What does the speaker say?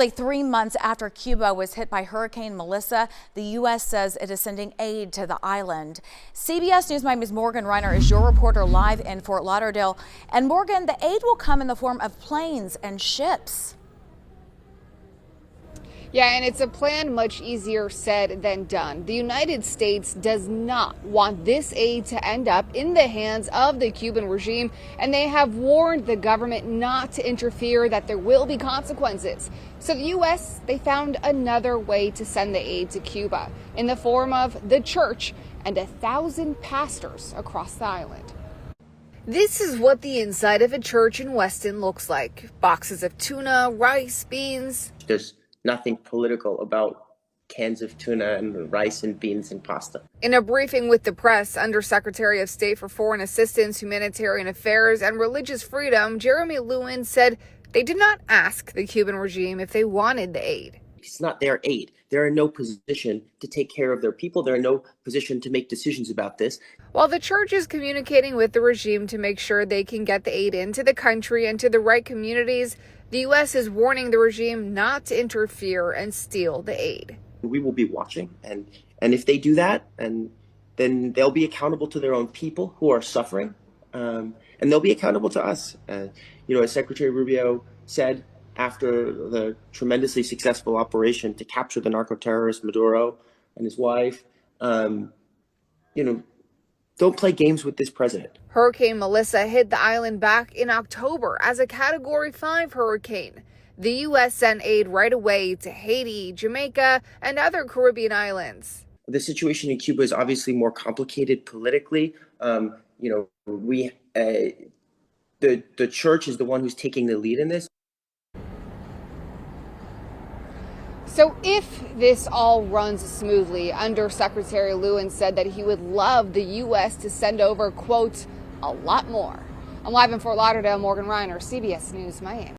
3 months after Cuba was hit by Hurricane Melissa, the U.S. says it is sending aid to the island. CBS News Miami's Morgan Reiner is your reporter live in Fort Lauderdale. And Morgan, the aid will come in the form of planes and ships. Yeah, and it's a plan much easier said than done. The United States does not want this aid to end up in the hands of the Cuban regime, and they have warned the government not to interfere, that there will be consequences. So the U.S., they found another way to send the aid to Cuba in the form of the church and 1,000 pastors across the island. This is what the inside of a church in Weston looks like. Boxes of tuna, rice, beans. There's nothing political about cans of tuna and rice and beans and pasta. In a briefing with the press, Undersecretary of State for Foreign Assistance, Humanitarian Affairs, and Religious Freedom, Jeremy Lewin, said they did not ask the Cuban regime if they wanted the aid. It's not their aid. They're in no position to take care of their people. They're in no position to make decisions about this. While the church is communicating with the regime to make sure they can get the aid into the country and to the right communities, the U.S. is warning the regime not to interfere and steal the aid. We will be watching, and if they do that, and then they'll be accountable to their own people who are suffering, and they'll be accountable to us. As Secretary Rubio said, after the tremendously successful operation to capture the narco-terrorist Maduro and his wife, don't play games with this president. Hurricane Melissa hit the island back in October as a Category 5 hurricane. The U.S. sent aid right away to Haiti, Jamaica, and other Caribbean islands. The situation in Cuba is obviously more complicated politically. The church is the one who's taking the lead in this. So if this all runs smoothly, Undersecretary Lewin said that he would love the U.S. to send over, quote, a lot more. I'm live in Fort Lauderdale, Morgan Reiner, CBS News, Miami.